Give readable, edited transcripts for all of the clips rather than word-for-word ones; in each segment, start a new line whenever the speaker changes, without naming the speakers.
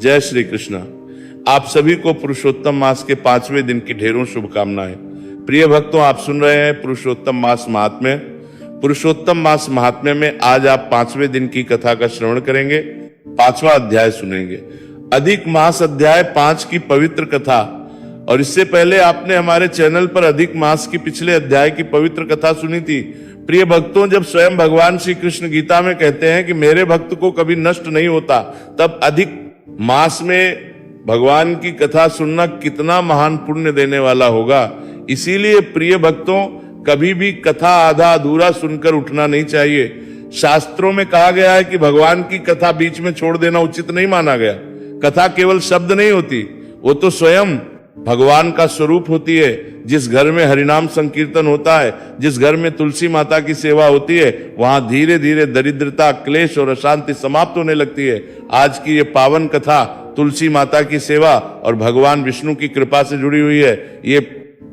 जय श्री कृष्ण। आप सभी को पुरुषोत्तम मास के 5वें दिन की ढेरों शुभकामनाएं। प्रिय भक्तों, आप सुन रहे हैं पुरुषोत्तम मास महात्म्य। पुरुषोत्तम मास महात्म्य में आज आप 5वें दिन की कथा का श्रवण करेंगे, 5वां अध्याय सुनेंगे। अधिक मास अध्याय 5 की पवित्र कथा। और इससे पहले आपने हमारे चैनल पर अधिक मास की पिछले अध्याय की पवित्र कथा सुनी थी। प्रिय भक्तों, जब स्वयं भगवान श्री कृष्ण गीता में कहते हैं कि मेरे भक्त को कभी नष्ट नहीं होता, तब अधिक मास में भगवान की कथा सुनना कितना महान पुण्य देने वाला होगा। इसीलिए प्रिय भक्तों, कभी भी कथा आधा अधूरा सुनकर उठना नहीं चाहिए। शास्त्रों में कहा गया है कि भगवान की कथा बीच में छोड़ देना उचित नहीं माना गया। कथा केवल शब्द नहीं होती, वो तो स्वयं भगवान का स्वरूप होती है। जिस घर में हरिनाम संकीर्तन होता है, जिस घर में तुलसी माता की सेवा होती है, वहां धीरे धीरे दरिद्रता, क्लेश और अशांति समाप्त होने लगती है। आज की ये पावन कथा तुलसी माता की सेवा और भगवान विष्णु की कृपा से जुड़ी हुई है। ये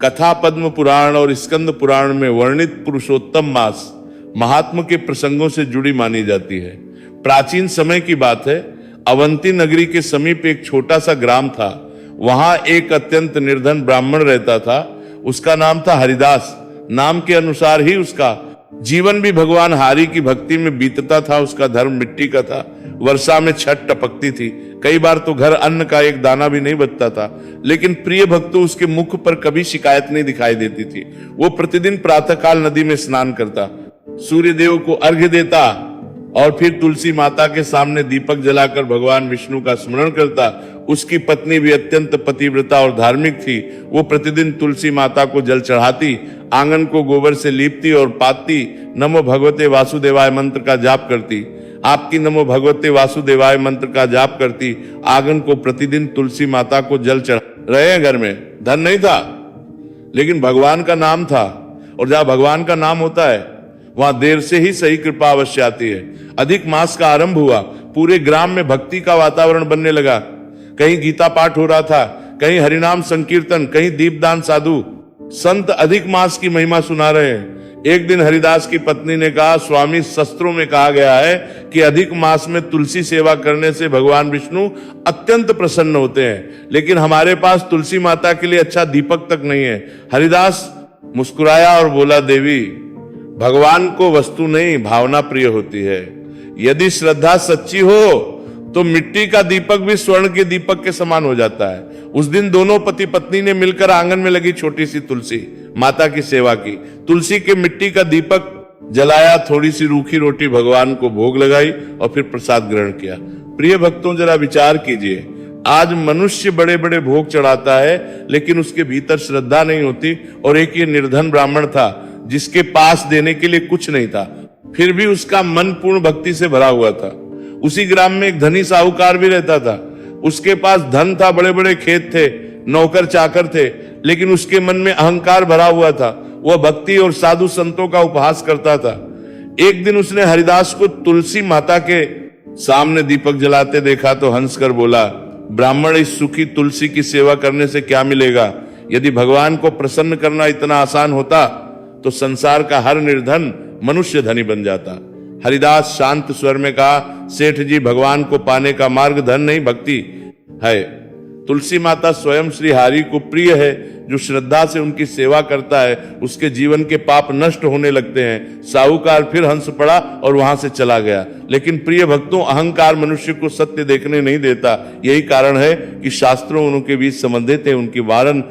कथा पद्म पुराण और स्कंद पुराण में वर्णित पुरुषोत्तम मास महात्मा के प्रसंगों से जुड़ी मानी जाती है। प्राचीन समय की बात है। अवंती नगरी के समीप एक छोटा सा ग्राम था। वहां एक अत्यंत निर्धन ब्राह्मण रहता था। उसका नाम था हरिदास। नाम के अनुसार ही उसका जीवन भी भगवान हरि की भक्ति में बीतता था। उसका धर्म मिट्टी का था। वर्षा में छत टपकती थी। कई बार तो घर अन्न का एक दाना भी नहीं बचता था। लेकिन प्रिय भक्तों, उसके मुख पर कभी शिकायत नहीं दिखाई देती थी। वो प्रतिदिन प्रातःकाल नदी में स्नान करता, सूर्य देव को अर्घ्य देता और फिर तुलसी माता के सामने दीपक जलाकर भगवान विष्णु का स्मरण करता। उसकी पत्नी भी अत्यंत पतिव्रता और धार्मिक थी। वो प्रतिदिन तुलसी माता को जल चढ़ाती, आंगन को गोबर से लीपती और पाती, नमो भगवते वासुदेवाय मंत्र का जाप करती। आपकी नमो भगवते वासुदेवाय मंत्र का जाप करती, आंगन को प्रतिदिन तुलसी माता को जल चढ़ा रहे हैं। घर में धन नहीं था, लेकिन भगवान का नाम था। और जहां भगवान का नाम होता है, वहां देर से ही सही कृपा अवश्य आती है। अधिक मास का आरंभ हुआ। पूरे ग्राम में भक्ति का वातावरण बनने लगा। कहीं गीता पाठ हो रहा था, कहीं हरिनाम संकीर्तन, कहीं दीपदान साधु संत अधिक मास की महिमा सुना रहे हैं। एक दिन हरिदास की पत्नी ने कहा, स्वामी, शास्त्रों में कहा गया है कि अधिक मास में तुलसी सेवा करने से भगवान विष्णु अत्यंत प्रसन्न होते हैं, लेकिन हमारे पास तुलसी माता के लिए अच्छा दीपक तक नहीं है। हरिदास मुस्कुराया और बोला, देवी, भगवान को वस्तु नहीं भावना प्रिय होती है। यदि श्रद्धा सच्ची हो तो मिट्टी का दीपक भी स्वर्ण के दीपक के समान हो जाता है। उस दिन दोनों पति पत्नी ने मिलकर आंगन में लगी छोटी सी तुलसी माता की सेवा की। तुलसी के मिट्टी का दीपक जलाया, थोड़ी सी रूखी रोटी भगवान को भोग लगाई और फिर प्रसाद ग्रहण किया। प्रिय भक्तों, जरा विचार कीजिए, आज मनुष्य बड़े बड़े भोग चढ़ाता है, लेकिन उसके भीतर श्रद्धा नहीं होती। और एक ये निर्धन ब्राह्मण था जिसके पास देने के लिए कुछ नहीं था, फिर भी उसका मन पूर्ण भक्ति से भरा हुआ था। उसी ग्राम में एक धनी साहूकार भी रहता था। उसके पास धन था, बड़े बड़े खेत थे, नौकर चाकर थे, लेकिन उसके मन में अहंकार भरा हुआ था। वह भक्ति और साधु संतों का उपहास करता था। एक दिन उसने हरिदास को तुलसी माता के सामने दीपक जलाते देखा तो हंसकर बोला, ब्राह्मण, इस सुखी तुलसी की सेवा करने से क्या मिलेगा? यदि भगवान को प्रसन्न करना इतना आसान होता तो संसार का हर निर्धन मनुष्य धनी बन जाता। हरिदास शांत स्वर में कहा, सेठ जी, भगवान को पाने का मार्ग धन नहीं भक्ति है। तुलसी माता स्वयं श्री हरि को प्रिय है। जो श्रद्धा से उनकी सेवा करता है, उसके जीवन के पाप नष्ट होने लगते हैं। साहूकार फिर हंस पड़ा और वहां से चला गया। लेकिन प्रिय भक्तों, अहंकार मनुष्य को सत्य देखने नहीं देता। यही कारण है कि शास्त्रों उनके बीच संबंधित है। उनकी वारण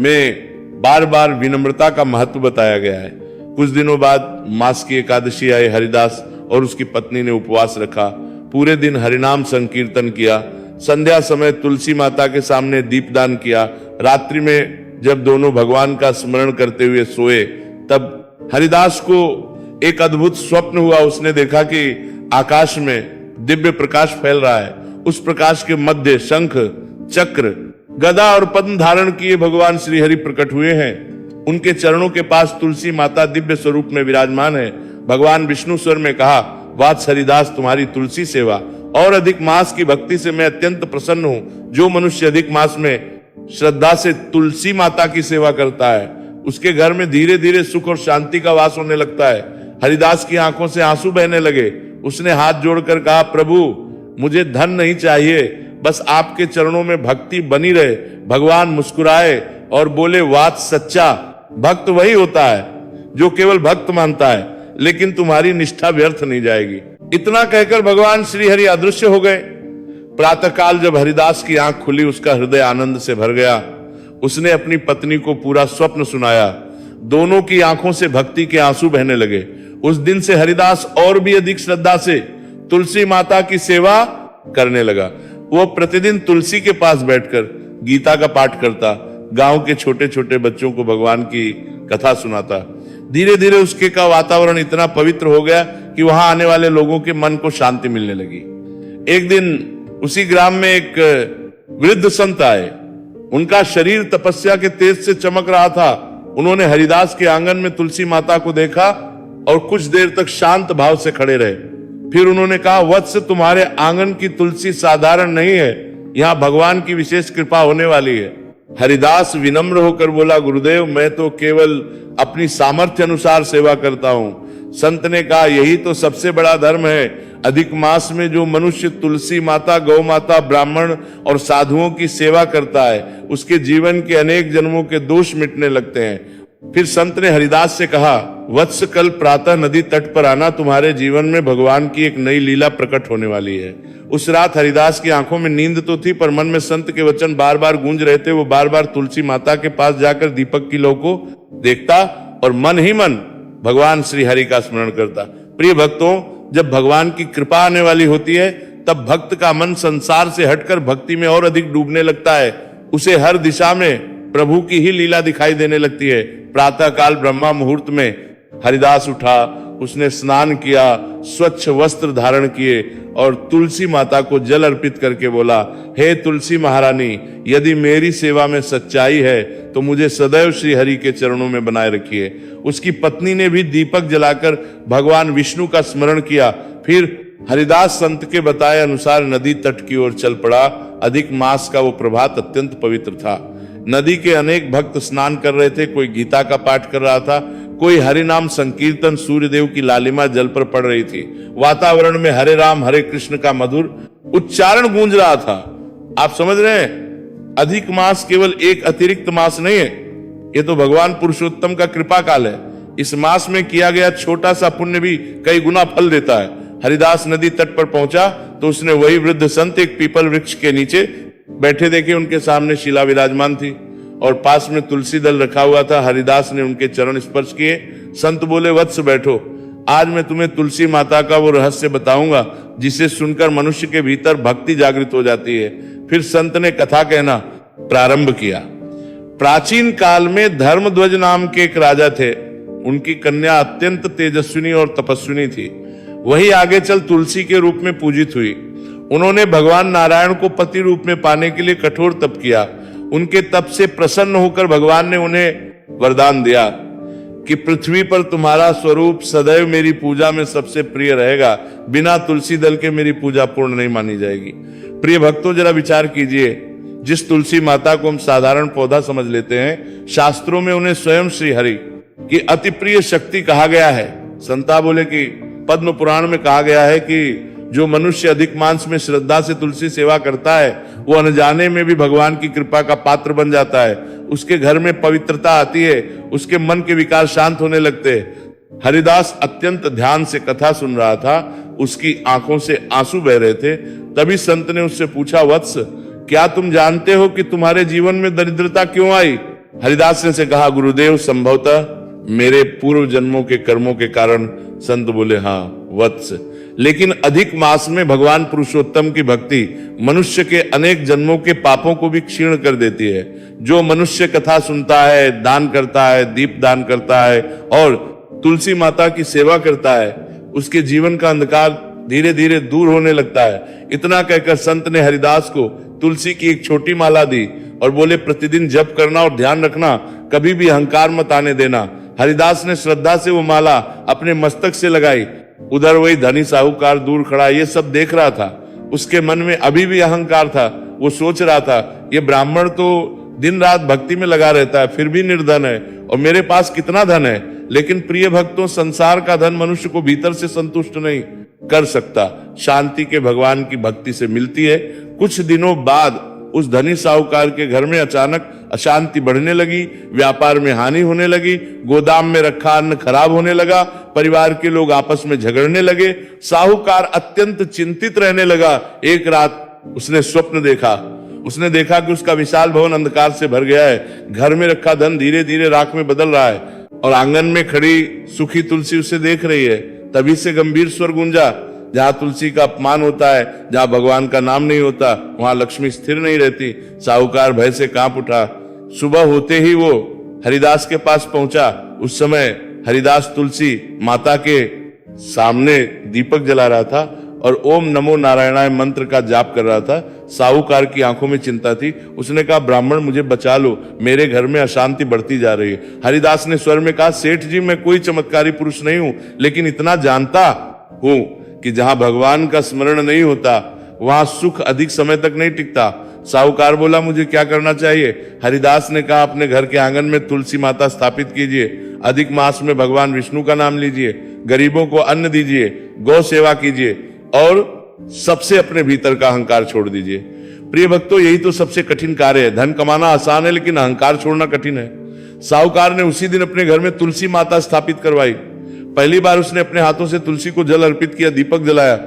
में बार बार विनम्रता का महत्व बताया गया है। कुछ दिनों बाद मास की एकादशी आई। हरिदास और उसकी पत्नी ने उपवास रखा। पूरे दिन हरिनाम संकीर्तन किया। संध्या समय तुलसी माता के सामने दीपदान किया। रात्रि में जब दोनों भगवान का स्मरण करते हुए सोए, तब हरिदास को एक अद्भुत स्वप्न हुआ। उसने देखा कि आकाश में दिव्य प्रकाश फैल रहा है। उस प्रकाश के मध्य शंख, चक्र, गदा और पद्म धारण किए भगवान श्री हरि प्रकट हुए हैं। उनके चरणों के पास तुलसी माता दिव्य स्वरूप में विराजमान है। भगवान विष्णु स्वर में कहा, वात्स हरिदास, तुम्हारी तुलसी सेवा और अधिक मास की भक्ति से मैं अत्यंत प्रसन्न हूं। जो मनुष्य अधिक मास में श्रद्धा से तुलसी माता की सेवा करता है, उसके घर में धीरे धीरे सुख और शांति का वास होने लगता है। हरिदास की आंखों से आंसू बहने लगे। उसने हाथ जोड़कर कहा, प्रभु, मुझे धन नहीं चाहिए, बस आपके चरणों में भक्ति बनी रहे। भगवान मुस्कुराए और बोले, वात सच्चा। भक्त वही होता है जो केवल भक्त मानता है, लेकिन तुम्हारी निष्ठा व्यर्थ नहीं जाएगी। इतना कहकर भगवान श्री हरि अदृश्य हो गए। प्रातःकाल जब हरिदास की आंख खुली, उसका हृदय आनंद से भर गया। उसने अपनी पत्नी को पूरा स्वप्न सुनाया। दोनों की आंखों से भक्ति के आंसू बहने लगे। उस दिन से हरिदास और भी अधिक श्रद्धा से तुलसी माता की सेवा करने लगा। वो प्रतिदिन तुलसी के पास बैठकर गीता का पाठ करता, गांव के छोटे छोटे बच्चों को भगवान की कथा सुनाता। धीरे धीरे उसके का वातावरण इतना पवित्र हो गया कि वहां आने वाले लोगों के मन को शांति मिलने लगी। एक दिन उसी ग्राम में एक वृद्ध संत आए। उनका शरीर तपस्या के तेज से चमक रहा था। उन्होंने हरिदास के आंगन में तुलसी माता को देखा और कुछ देर तक शांत भाव से खड़े रहे। फिर उन्होंने कहा, वत्स, तुम्हारे आंगन की तुलसी साधारण नहीं है, यहाँ भगवान की विशेष कृपा होने वाली है। हरिदास विनम्र होकर बोला, गुरुदेव, मैं तो केवल अपनी सामर्थ्य अनुसार सेवा करता हूं। संत ने कहा, यही तो सबसे बड़ा धर्म है। अधिक मास में जो मनुष्य तुलसी माता, गौ माता, ब्राह्मण और साधुओं की सेवा करता है, उसके जीवन के अनेक जन्मों के दोष मिटने लगते हैं। फिर संत ने हरिदास से कहा, वत्स, कल प्रातः नदी तट पर आना, तुम्हारे जीवन में भगवान की एक नई लीला प्रकट होने वाली है। उस रात हरिदास की आंखों में नींद तो थी, पर मन में संत के वचन बार बार गूंज रहे थे। वो बार बार तुलसी माता के पास जाकर दीपक की लौ को देखता और मन ही मन भगवान श्री हरि का स्मरण करता। प्रिय भक्तों, जब भगवान की कृपा आने वाली होती है, तब भक्त का मन संसार से हटकर भक्ति में और अधिक डूबने लगता है। उसे हर दिशा में प्रभु की ही लीला दिखाई देने लगती है। प्रातः काल ब्रह्मा मुहूर्त में हरिदास उठा, उसने स्नान किया, स्वच्छ वस्त्र धारण किए और तुलसी माता को जल अर्पित करके बोला, हे तुलसी महारानी, यदि मेरी सेवा में सच्चाई है तो मुझे सदैव श्री हरि के चरणों में बनाए रखिए। उसकी पत्नी ने भी दीपक जलाकर भगवान विष्णु का स्मरण किया। फिर हरिदास संत के बताए अनुसार नदी तट की ओर चल पड़ा। अधिक मास का वो प्रभात अत्यंत पवित्र था। नदी के अनेक भक्त स्नान कर रहे थे। कोई गीता का पाठ कर रहा था, कोई हरि नाम संकीर्तन, सूर्यदेव की लालिमा जल पर पड़ रही थी। वातावरण में हरे राम हरे कृष्ण का मधुर उच्चारण गूंज रहा था। आप समझ रहे हैं, अधिक मास केवल एक अतिरिक्त मास नहीं है, ये तो भगवान पुरुषोत्तम का कृपा काल है। इस मास में किया गया छोटा सा पुण्य भी कई गुना फल देता है। हरिदास नदी तट पर पहुंचा तो उसने वही वृद्ध संत एक पीपल वृक्ष के नीचे बैठे देखे। उनके सामने शिला विराजमान थी और पास में तुलसी दल रखा हुआ था। हरिदास ने उनके चरण स्पर्श किए। संत बोले, वत्स बैठो, आज मैं तुम्हें तुलसी माता का वो रहस्य बताऊंगा जिसे सुनकर मनुष्य के भीतर भक्ति जागृत हो जाती है। फिर संत ने कथा कहना प्रारंभ किया। प्राचीन काल में धर्मध्वज नाम के एक राजा थे। उनकी कन्या अत्यंत तेजस्विनी और तपस्विनी थी। वही आगे चल तुलसी के रूप में पूजित हुई। उन्होंने भगवान नारायण को पति रूप में पाने के लिए कठोर तप किया। उनके तप से प्रसन्न होकर भगवान ने उन्हें वरदान दिया कि पृथ्वी पर तुम्हारा स्वरूप सदैव मेरी पूजा में सबसे प्रिय रहेगा। बिना तुलसी दल के मेरी पूजा पूर्ण नहीं मानी जाएगी। प्रिय भक्तों, जरा विचार कीजिए, जिस तुलसी माता को हम साधारण पौधा समझ लेते हैं, शास्त्रों में उन्हें स्वयं श्री हरि की अति प्रिय शक्ति कहा गया है। संता बोले कि पद्म पुराण में कहा गया है कि जो मनुष्य अधिक मास में श्रद्धा से तुलसी सेवा करता है, वो अनजाने में भी भगवान की कृपा का पात्र बन जाता है। उसके घर में पवित्रता आती है, उसके मन के विकार शांत होने लगते हैं। हरिदास अत्यंत ध्यान से कथा सुन रहा था। उसकी आंखों से आंसू बह रहे थे। तभी संत ने उससे पूछा, वत्स, क्या तुम जानते हो कि तुम्हारे जीवन में दरिद्रता क्यों आई? हरिदास ने से कहा, गुरुदेव, संभवतः मेरे पूर्व जन्मों के कर्मों के कारण। संत बोले, हाँ वत्स, लेकिन अधिक मास में भगवान पुरुषोत्तम की भक्ति मनुष्य के अनेक जन्मों के पापों को भी क्षीण कर देती है। जो मनुष्य कथा सुनता है, दान करता है, दीप दान करता है और तुलसी माता की सेवा करता है, उसके जीवन का अंधकार धीरे धीरे दूर होने लगता है। इतना कहकर संत ने हरिदास को तुलसी की एक छोटी माला दी और बोले, प्रतिदिन जप करना और ध्यान रखना, कभी भी अहंकार मत आने देना। हरिदास ने श्रद्धा से वो माला अपने मस्तक से लगाई। उधर वही धनी साहूकार दूर खड़ा ये सब देख रहा था। उसके मन में अभी भी अहंकार था। वो सोच रहा था, ये ब्राह्मण तो दिन रात भक्ति में लगा रहता है, फिर भी निर्धन है, और मेरे पास कितना धन है। लेकिन प्रिय भक्तों, संसार का धन मनुष्य को भीतर से संतुष्ट नहीं, कर सकता। शांति के भगवान की भक्ति से मिलती है। कुछ दिनों बाद उस धनी साहूकार के घर में अचानक अशांति बढ़ने लगी, व्यापार में हानि होने लगी, गोदाम में रखा अन्न खराब होने लगा, परिवार के लोग आपस में झगड़ने लगे। साहूकार अत्यंत चिंतित रहने लगा। एक रात उसने स्वप्न देखा। उसने देखा कि उसका विशाल भवन अंधकार से भर गया है, घर में रखा धन धीरे धीरे राख में बदल रहा है और आंगन में खड़ी सूखी तुलसी उसे देख रही है। तभी से गंभीर स्वर गूंजा, जहां तुलसी का अपमान होता है, जहां भगवान का नाम नहीं होता, वहां लक्ष्मी स्थिर नहीं रहती। साहूकार भय से कांप उठा। सुबह होते ही वो हरिदास के पास पहुंचा। उस समय हरिदास तुलसी माता के सामने दीपक जला रहा था और ओम नमो नारायणाय मंत्र का जाप कर रहा था। साहूकार की आंखों में चिंता थी। उसने कहा, ब्राह्मण मुझे बचा लो, मेरे घर में अशांति बढ़ती जा रही है। हरिदास ने स्वर में कहा, सेठ जी मैं कोई चमत्कारी पुरुष नहीं हूं, लेकिन इतना जानता हूं कि जहां भगवान का स्मरण नहीं होता वहां सुख अधिक समय तक नहीं टिकता। साहूकार बोला, मुझे क्या करना चाहिए? हरिदास ने कहा, अपने घर के आंगन में तुलसी माता स्थापित कीजिए, अधिक मास में भगवान विष्णु का नाम लीजिए, गरीबों को अन्न दीजिए, गौ सेवा कीजिए और सबसे अपने भीतर का अहंकार छोड़ दीजिए। प्रिय भक्तों, यही तो सबसे कठिन कार्य है। धन कमाना आसान है, लेकिन अहंकार छोड़ना कठिन है। साहूकार ने उसी दिन अपने घर में तुलसी माता स्थापित करवाई। पहली बार उसने अपने हाथों से तुलसी को जल अर्पित किया, दीपक जलाया,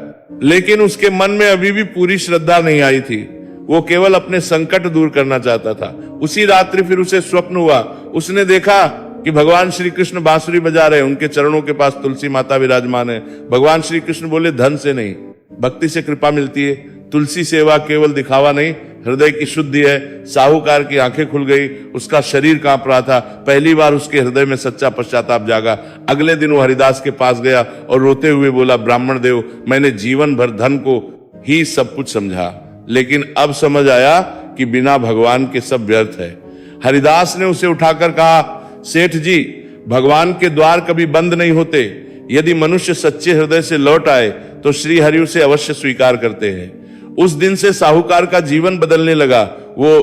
लेकिन उसके मन में अभी भी पूरी श्रद्धा नहीं आई थी। वो केवल अपने संकट दूर करना चाहता था। उसी रात्रि फिर उसे स्वप्न हुआ। उसने देखा कि भगवान श्री कृष्ण बांसुरी बजा रहे, उनके चरणों के पास तुलसी माता विराजमान है। भगवान श्री कृष्ण बोले, धन से नहीं, भक्ति से कृपा मिलती है। तुलसी सेवा केवल दिखावा नहीं, हृदय की शुद्धि है। साहूकार की आंखें खुल गई, उसका शरीर कांप रहा था। पहली बार उसके हृदय में सच्चा पश्चाताप जागा। अगले दिन वो हरिदास के पास गया और रोते हुए बोला, ब्राह्मण देव, मैंने जीवन भर धन को ही सब कुछ समझा, लेकिन अब समझ आया कि बिना भगवान के सब व्यर्थ है। हरिदास ने उसे उठाकर कहा, सेठ जी, भगवान के द्वार कभी बंद नहीं होते। यदि मनुष्य सच्चे हृदय से लौट आए तो श्री हरि उसे अवश्य स्वीकार करते हैं। उस दिन से साहूकार का जीवन बदलने लगा। वो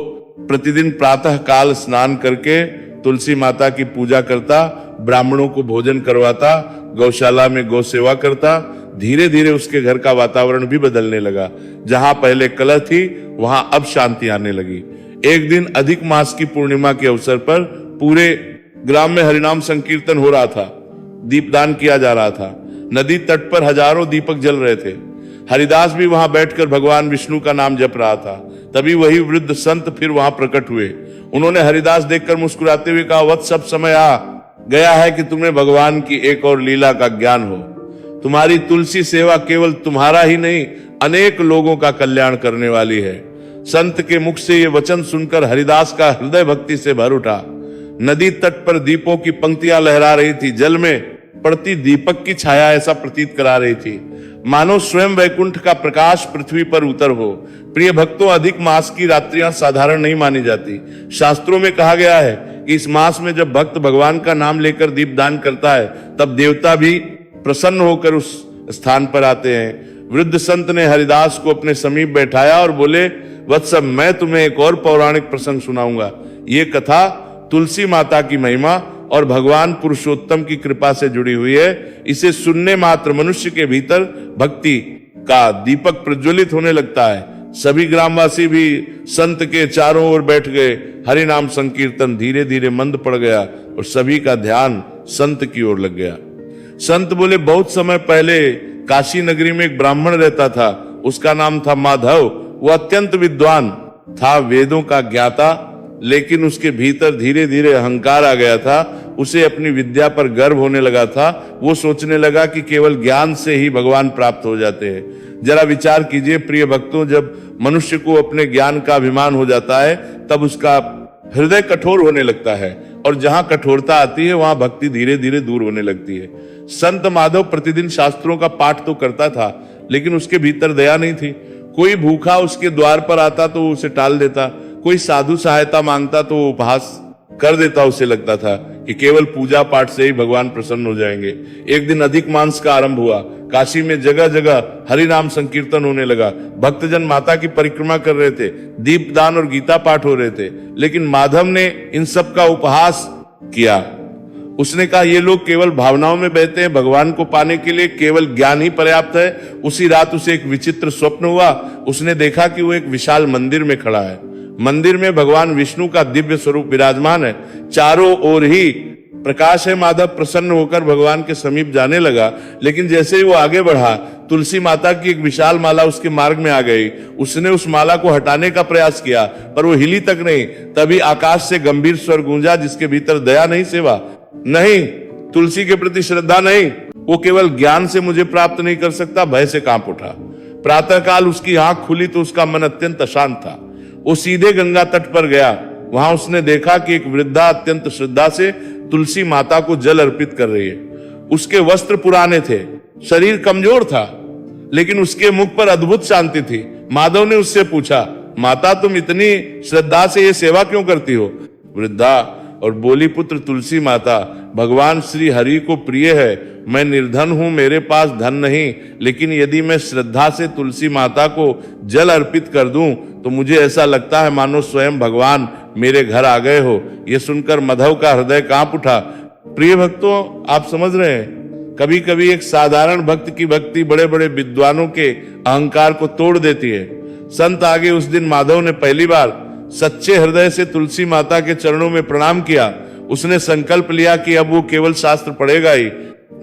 प्रतिदिन प्रातः काल स्नान करके तुलसी माता की पूजा करता, ब्राह्मणों को भोजन करवाता, गौशाला में गौ सेवा करता। धीरे धीरे उसके घर का वातावरण भी बदलने लगा। जहां पहले कलह थी वहां अब शांति आने लगी। एक दिन अधिक मास की पूर्णिमा के अवसर पर पूरे ग्राम में हरिनाम संकीर्तन हो रहा था, दीपदान किया जा रहा था। नदी तट पर हजारों दीपक जल रहे थे। हरिदास भी वहां बैठकर भगवान विष्णु का नाम जप रहा था। तभी वही वृद्ध संत फिर वहां प्रकट हुए। उन्होंने हरिदास देखकर मुस्कुराते हुए कहा, वत्स, सब समय आ गया है कि तुम्हें भगवान की एक और लीला का ज्ञान हो। तुम्हारी तुलसी सेवा केवल तुम्हारा ही नहीं, अनेक लोगों का कल्याण करने वाली है। संत के मुख से ये वचन सुनकर हरिदास का हृदय भक्ति से भर उठा। नदी तट पर दीपों की पंक्तियां लहरा रही थी, जल में पड़ती दीपक की छाया ऐसा प्रतीत करा रही थी, मानो स्वयं वैकुंठ का प्रकाश पृथ्वी पर उतर हो। प्रिय भक्तों, अधिक मास की रात्रियां साधारण नहीं मानी जाती। शास्त्रों में कहा गया है कि इस मास में जब भक्त भगवान का नाम लेकर दीपदान करता है, तब देवता भी प्रसन्न होकर उस स्थान पर आते हैं। वृद्ध संत ने हरिदास को अपने समीप बैठाया और बोले, वत्स, मैं तुम्हें एक और पौराणिक प्रसंग सुनाऊंगा। ये कथा तुलसी माता की महिमा और भगवान पुरुषोत्तम की कृपा से जुड़ी हुई है। इसे सुनने मात्र मनुष्य के भीतर भक्ति का दीपक प्रज्वलित होने लगता है। सभी ग्रामवासी भी संत के चारों ओर बैठ गए। हरि नाम संकीर्तन धीरे धीरे मंद पड़ गया और सभी का ध्यान संत की ओर लग गया। संत बोले, बहुत समय पहले काशी नगरी में एक ब्राह्मण रहता था। उसका नाम था माधव। वो अत्यंत विद्वान था, वेदों का ज्ञाता, लेकिन उसके भीतर धीरे धीरे अहंकार आ गया था। उसे अपनी विद्या पर गर्व होने लगा था। वो सोचने लगा कि केवल ज्ञान से ही भगवान प्राप्त हो जाते हैं। जरा विचार कीजिए प्रिय भक्तों, जब मनुष्य को अपने ज्ञान का अभिमान हो जाता है तब उसका हृदय कठोर होने लगता है, और जहां कठोरता आती है वहां भक्ति धीरे धीरे दूर होने लगती है। संत माधव प्रतिदिन शास्त्रों का पाठ तो करता था, लेकिन उसके भीतर दया नहीं थी। कोई भूखा उसके द्वार पर आता तो उसे टाल देता, कोई साधु सहायता मांगता तो वो उपहास कर देता। उसे लगता था कि केवल पूजा पाठ से ही भगवान प्रसन्न हो जाएंगे। एक दिन अधिक मास का आरंभ हुआ। काशी में जगह जगह हरि नाम संकीर्तन होने लगा। भक्तजन माता की परिक्रमा कर रहे थे, दीपदान और गीता पाठ हो रहे थे, लेकिन माधव ने इन सब का उपहास किया। उसने कहा ये लोग केवल भावनाओं में बहते हैं, भगवान को पाने के लिए केवल ज्ञान ही पर्याप्त है। उसी रात उसे एक विचित्र स्वप्न हुआ। उसने देखा कि वो एक विशाल मंदिर में खड़ा है। मंदिर में भगवान विष्णु का दिव्य स्वरूप विराजमान है। चारों ओर ही प्रकाश है। माधव प्रसन्न होकर भगवान के समीप जाने लगा, लेकिन जैसे ही वो आगे बढ़ा, तुलसी माता की एक विशाल माला उसके मार्ग में आ गई। उसने उस माला को हटाने का प्रयास किया, पर वो हिली तक नहीं। तभी आकाश से गंभीर स्वर गूंजा, जिसके भीतर दया नहीं, सेवा नहीं, तुलसी के प्रति श्रद्धा नहीं। वो केवल ज्ञान से मुझे प्राप्त नहीं कर सकता, भय से कांप उठा। प्रातःकाल उसकी आंख खुली तो उसका मन अत्यंत अशांत था। वो सीधे गंगा तट पर गया। वहां उसने देखा कि एक वृद्धा अत्यंत श्रद्धा से तुलसी माता को जल अर्पित कर रही है। उसके वस्त्र पुराने थे, शरीर कमजोर था, लेकिन उसके मुख पर अद्भुत शांति थी। माधव ने उससे पूछा, माता तुम इतनी श्रद्धा से ये सेवा क्यों करती हो? वृद्धा और बोली, पुत्र तुलसी माता, भगवान श्री हरि को प्रिय है। मैं निर्धन हूं, मेरे पास धन नहीं, लेकिन यदि मैं श्रद्धा से तुलसी माता को जल अर्पित कर दूं तो मुझे ऐसा लगता है मानो स्वयं भगवान मेरे घर आ गए हो। यह सुनकर माधव का हृदय कांप उठा। प्रिय भक्तों, आप समझ रहे हैं, कभी कभी एक साधारण भक्त की भक्ति बड़े बड़े विद्वानों के अहंकार को तोड़ देती है। संत आगे उस दिन माधव ने पहली बार सच्चे हृदय से तुलसी माता के चरणों में प्रणाम किया। उसने संकल्प लिया कि अब वो केवल शास्त्र पढ़ेगा ही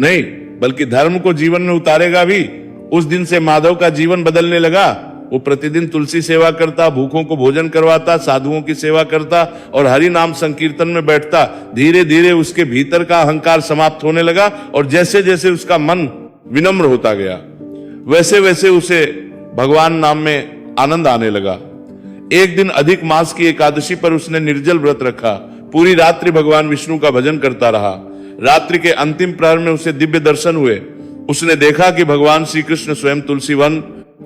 नहीं, बल्कि धर्म को जीवन में उतारेगा भी। उस दिन से माधव का जीवन बदलने लगा। वो प्रतिदिन तुलसी सेवा करता, भूखों को भोजन करवाता, साधुओं की सेवा करता और हरि नाम संकीर्तन में बैठता। धीरे धीरे उसके भीतर का अहंकार समाप्त होने लगा और जैसे जैसे उसका मन विनम्र होता गया, वैसे वैसे उसे भगवान नाम में आनंद आने लगा। एक दिन अधिक मास की एकादशी पर उसने निर्जल व्रत रखा। पूरी रात्रि भगवान विष्णु का भजन करता रहा। रात्रि के अंतिम प्रहर में उसे दिव्य दर्शन हुए। उसने देखा कि भगवान श्री कृष्ण स्वयं तुलसी वन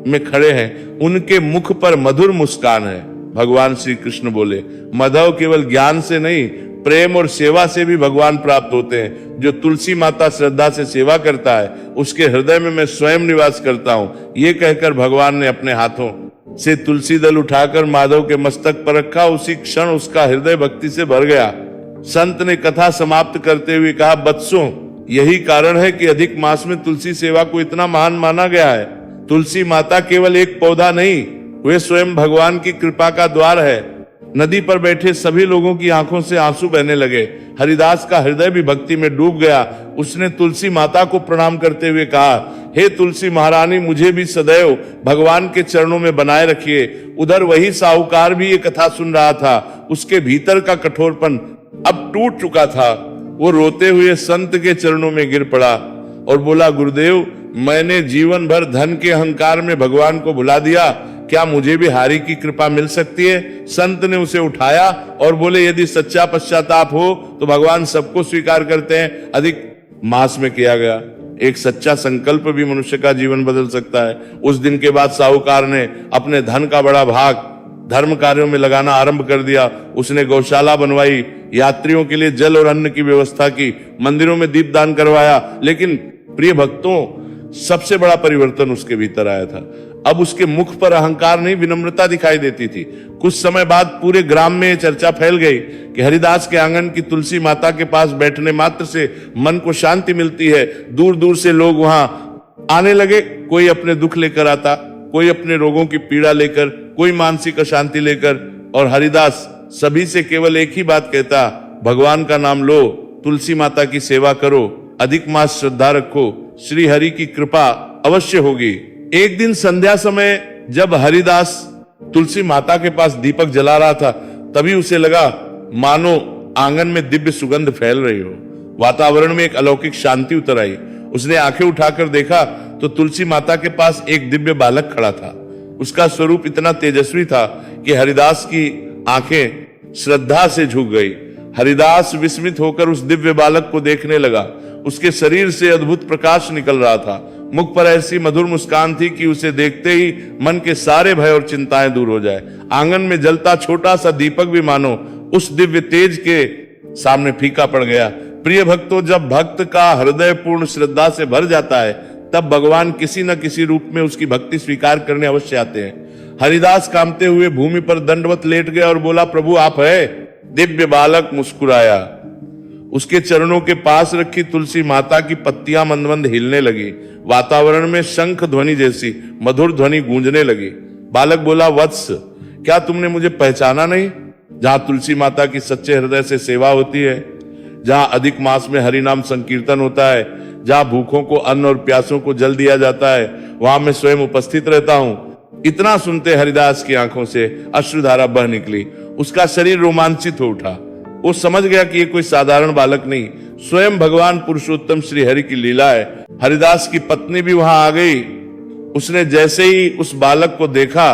में खड़े हैं। उनके मुख पर मधुर मुस्कान है। भगवान श्री कृष्ण बोले, माधव केवल ज्ञान से नहीं, प्रेम और सेवा से भी भगवान प्राप्त होते हैं। जो तुलसी माता श्रद्धा से सेवा करता है, उसके हृदय में मैं स्वयं निवास करता हूं। ये कहकर भगवान ने अपने हाथों से तुलसी दल उठाकर माधव के मस्तक पर रखा। उसी क्षण उसका हृदय भक्ति से भर गया। संत ने कथा समाप्त करते हुए कहा, बत्सों, यही कारण है कि अधिक मास में तुलसी सेवा को इतना महान माना गया है। तुलसी माता केवल एक पौधा नहीं, वे स्वयं भगवान की कृपा का द्वार है। नदी पर बैठे सभी लोगों की आंखों से आंसू बहने लगे। हरिदास का हृदय भी भक्ति में डूब गया। उसने तुलसी माता को प्रणाम करते हुए कहा, हे तुलसी महारानी, मुझे भी सदैव भगवान के चरणों में बनाए रखिए। उधर वही साहूकार भी ये कथा सुन रहा था। उसके भीतर का कठोरपन अब टूट चुका था। वो रोते हुए संत के चरणों में गिर पड़ा और बोला, गुरुदेव, मैंने जीवन भर धन के अहंकार में भगवान को भुला दिया। क्या मुझे भी हरि की कृपा मिल सकती है? संत ने उसे उठाया और बोले, यदि सच्चा पश्चाताप हो तो भगवान सबको स्वीकार करते हैं। अधिक मास में किया गया एक सच्चा संकल्प भी मनुष्य का जीवन बदल सकता है। उस दिन के बाद साहूकार ने अपने धन का बड़ा भाग धर्म कार्यों में लगाना आरंभ कर दिया। उसने गौशाला बनवाई, यात्रियों के लिए जल और अन्न की व्यवस्था की, मंदिरों में दीपदान करवाया। लेकिन प्रिय भक्तों, सबसे बड़ा परिवर्तन उसके भीतर आया था। अब उसके मुख पर अहंकार नहीं, विनम्रता दिखाई देती थी। कुछ समय बाद पूरे ग्राम में चर्चा फैल गई कि हरिदास के आंगन की तुलसी माता के पास बैठने मात्र से मन को शांति मिलती है। दूर दूर से लोग वहां आने लगे। कोई अपने दुख लेकर आता, कोई अपने रोगों की पीड़ा लेकर, कोई मानसिक अशांति लेकर। और हरिदास सभी से केवल एक ही बात कहता, भगवान का नाम लो, तुलसी माता की सेवा करो, अधिक मास श्रद्धा रखो, श्री हरि की कृपा अवश्य होगी। एक दिन संध्या समय जब हरिदास तुलसी माता के पास दीपक जला रहा था, तभी उसे लगा मानो आंगन में दिव्य सुगंध फैल रही हो। वातावरण में एक अलौकिक शांति उतर आई। उसने आंखें उठाकर देखा तो तुलसी माता के पास एक दिव्य बालक खड़ा था। उसका स्वरूप इतना तेजस्वी था कि हरिदास की आंखें श्रद्धा से झुक गई। हरिदास विस्मित होकर उस दिव्य बालक को देखने लगा। उसके शरीर से अद्भुत प्रकाश निकल रहा था। मुख पर ऐसी मधुर मुस्कान थी कि उसे देखते ही मन के सारे भय और चिंताएं दूर हो जाए। आंगन में जलता छोटा सा दीपक भी मानो उस दिव्य तेज के सामने फीका पड़ गया। प्रिय भक्तों, जब भक्त का हृदय पूर्ण श्रद्धा से भर जाता है, तब भगवान किसी न किसी रूप में उसकी भक्ति स्वीकार करने अवश्य आते हैं। हरिदास कांपते हुए भूमि पर दंडवत लेट गया और बोला, प्रभु आप है? दिव्य बालक मुस्कुराया। उसके चरणों के पास रखी तुलसी माता की पत्तियां मंद मंद हिलने लगी। वातावरण में शंख ध्वनि जैसी मधुर ध्वनि गूंजने लगी। बालक बोला, वत्स, क्या तुमने मुझे पहचाना नहीं? जहां तुलसी माता की सच्चे हृदय से सेवा होती है, जहां अधिक मास में हरि नाम संकीर्तन होता है, जहां भूखों को अन्न और प्यासों को जल दिया जाता है, वहां मैं स्वयं उपस्थित रहता हूं। इतना सुनते हरिदास की आंखों से अश्रुधारा बह निकली। उसका शरीर रोमांचित हो उठा। वो समझ गया कि ये कोई साधारण बालक नहीं, स्वयं भगवान पुरुषोत्तम श्री हरि की लीला है। हरिदास की पत्नी भी वहां आ गई। उसने जैसे ही उस बालक को देखा,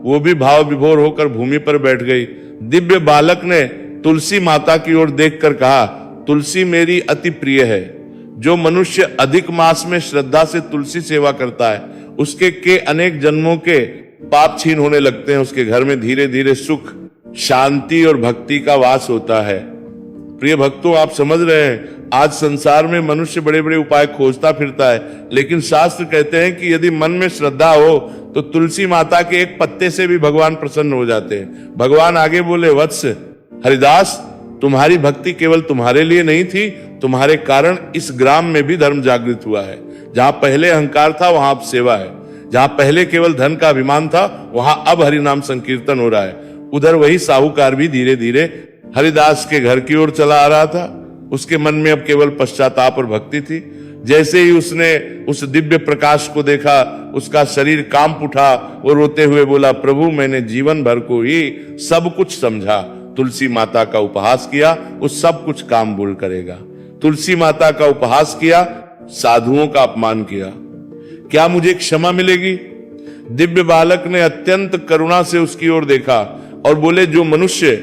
वो भी भाव विभोर होकर भूमि पर बैठ गई। दिव्य बालक ने तुलसी माता की ओर देखकर कहा, तुलसी मेरी अति प्रिय है। जो मनुष्य अधिक मास में श्रद्धा से तुलसी सेवा करता है, उसके के अनेक जन्मों के पाप छीन होने लगते हैं। उसके घर में धीरे धीरे सुख, शांति और भक्ति का वास होता है। प्रिय भक्तों, आप समझ रहे हैं, आज संसार में मनुष्य बड़े बड़े उपाय खोजता फिरता है, लेकिन शास्त्र कहते हैं कि यदि मन में श्रद्धा हो तो तुलसी माता के एक पत्ते से भी भगवान प्रसन्न हो जाते हैं। भगवान आगे बोले, वत्स हरिदास, तुम्हारी भक्ति केवल तुम्हारे लिए नहीं थी, तुम्हारे कारण इस ग्राम में भी धर्म जागृत हुआ है। जहां पहले अहंकार था, वहां अब सेवा है। जहां पहले केवल धन का अभिमान था, वहां अब हरि नाम संकीर्तन हो रहा है। उधर वही साहूकार भी धीरे धीरे हरिदास के घर की ओर चला आ रहा था। उसके मन में अब केवल पश्चाताप और भक्ति थी। जैसे ही उसने उस दिव्य प्रकाश को देखा, उसका शरीर कांप उठा। वो रोते हुए बोला, प्रभु, मैंने जीवन भर को ही सब कुछ समझा, तुलसी माता का उपहास किया, वो सब कुछ काम भूल करेगा। तुलसी माता का उपहास किया, साधुओं का अपमान किया, क्या मुझे क्षमा मिलेगी? दिव्य बालक ने अत्यंत करुणा से उसकी ओर देखा और बोले, जो मनुष्य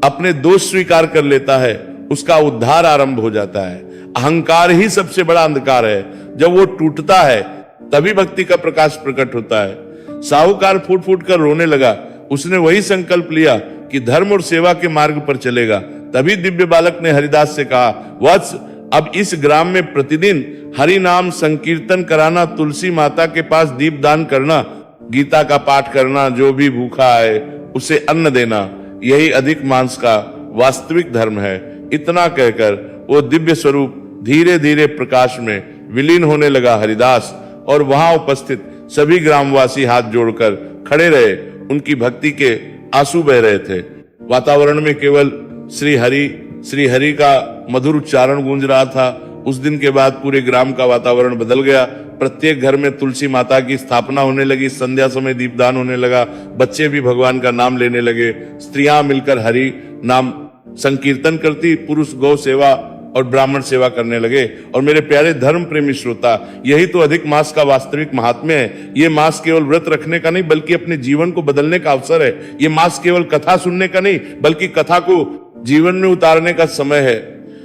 अपने दोष स्वीकार कर लेता है, उसका उद्धार आरंभ हो जाता है। अहंकार ही सबसे बड़ा अंधकार है। जब वो टूटता है, तभी भक्ति का प्रकाश प्रकट होता है। साहूकार फूट फूट कर रोने लगा। उसने वही संकल्प लिया कि धर्म और सेवा के मार्ग पर चलेगा। तभी दिव्य बालक ने हरिदास से कहा, वत्स, अब इस ग्राम में प्रतिदिन हरि नाम संकीर्तन कराना, तुलसी माता के पास दीप दान करना, गीता का पाठ करना, जो भी भूखा है उसे अन्न देना, यही अधिक मास का वास्तविक धर्म है। इतना कहकर वो दिव्य स्वरूप धीरे धीरे प्रकाश में विलीन होने लगा। हरिदास और वहां उपस्थित सभी ग्रामवासी हाथ जोड़कर खड़े रहे। उनकी भक्ति के आंसू बह रहे थे। वातावरण में केवल श्री हरि का मधुर उच्चारण गूंज रहा था। उस दिन के बाद पूरे ग्राम का वातावरण बदल गया। प्रत्येक घर में तुलसी माता की स्थापना होने लगी। संध्या समय दीपदान होने लगा। बच्चे भी भगवान का नाम लेने लगे। स्त्रियां मिलकर हरि नाम संकीर्तन करती, पुरुष गौ सेवा और ब्राह्मण सेवा करने लगे। और मेरे प्यारे धर्म प्रेमी श्रोता, यही तो अधिक मास का वास्तविक महात्म्य है। ये मास केवल व्रत रखने का नहीं, बल्कि अपने जीवन को बदलने का अवसर है। ये मास केवल कथा सुनने का नहीं, बल्कि कथा को जीवन में उतारने का समय है।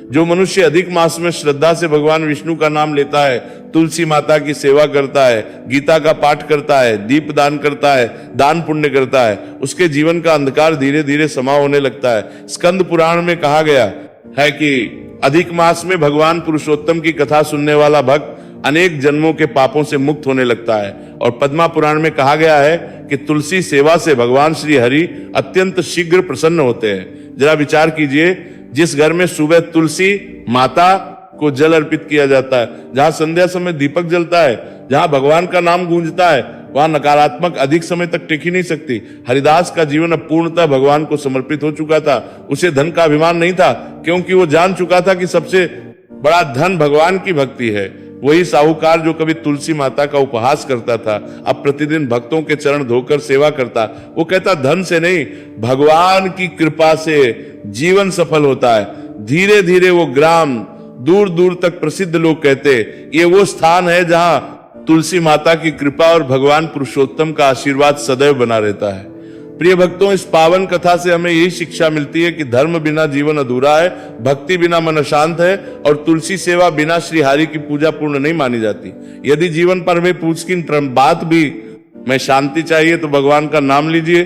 जो मनुष्य अधिक मास में श्रद्धा से भगवान विष्णु का नाम लेता है, तुलसी माता की सेवा करता है, गीता का पाठ करता है, दीप दान करता है, दान पुण्य करता है, उसके जीवन का अंधकार धीरे धीरे समा होने लगता है। स्कंद पुराण में कहा गया है कि अधिक मास में भगवान पुरुषोत्तम की कथा सुनने वाला भक्त अनेक जन्मों के पापों से मुक्त होने लगता है। और पद्मा पुराण में कहा गया है कि तुलसी सेवा से भगवान श्री हरि अत्यंत शीघ्र प्रसन्न होते हैं। जरा विचार कीजिए, जिस घर में सुबह तुलसी माता को जल अर्पित किया जाता है, जहां संध्या समय दीपक जलता है, जहां भगवान का नाम गूंजता है, वहां नकारात्मक अधिक समय तक टिक ही नहीं सकती। हरिदास का जीवन अब पूर्णतः भगवान को समर्पित हो चुका था। उसे धन का अभिमान नहीं था, क्योंकि वो जान चुका था कि सबसे बड़ा धन भगवान की भक्ति है। वही साहूकार जो कभी तुलसी माता का उपहास करता था, अब प्रतिदिन भक्तों के चरण धोकर सेवा करता। वो कहता, धन से नहीं, भगवान की कृपा से जीवन सफल होता है। धीरे धीरे वो ग्राम दूर दूर तक प्रसिद्ध लोग कहते, ये वो स्थान है जहां तुलसी माता की कृपा और भगवान पुरुषोत्तम का आशीर्वाद सदैव बना रहता है। प्रिय भक्तों, इस पावन कथा से हमें यही शिक्षा मिलती है कि धर्म बिना जीवन अधूरा है, भक्ति बिना मन अशांत है, और तुलसी सेवा बिना श्री हरि की पूजा पूर्ण नहीं मानी जाती। यदि जीवन पर वे पूछ की बात भी मैं शांति चाहिए तो भगवान का नाम लीजिए,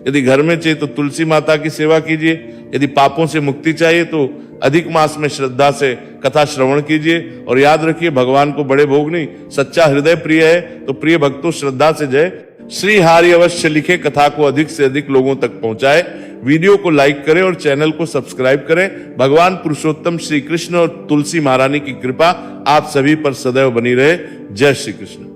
यदि घर में चाहिए तो तुलसी माता की सेवा कीजिए, यदि पापों से मुक्ति चाहिए तो अधिक मास में श्रद्धा से कथा श्रवण कीजिए। और याद रखिए, भगवान को बड़े भोग नहीं, सच्चा हृदय प्रिय है। तो प्रिय भक्तों, श्रद्धा से जय श्री हरि अवश्य लिखे कथा को अधिक से अधिक लोगों तक पहुंचाए। वीडियो को लाइक करें और चैनल को सब्सक्राइब करें। भगवान पुरुषोत्तम श्री कृष्ण और तुलसी महारानी की कृपा आप सभी पर सदैव बनी रहे। जय श्री कृष्ण।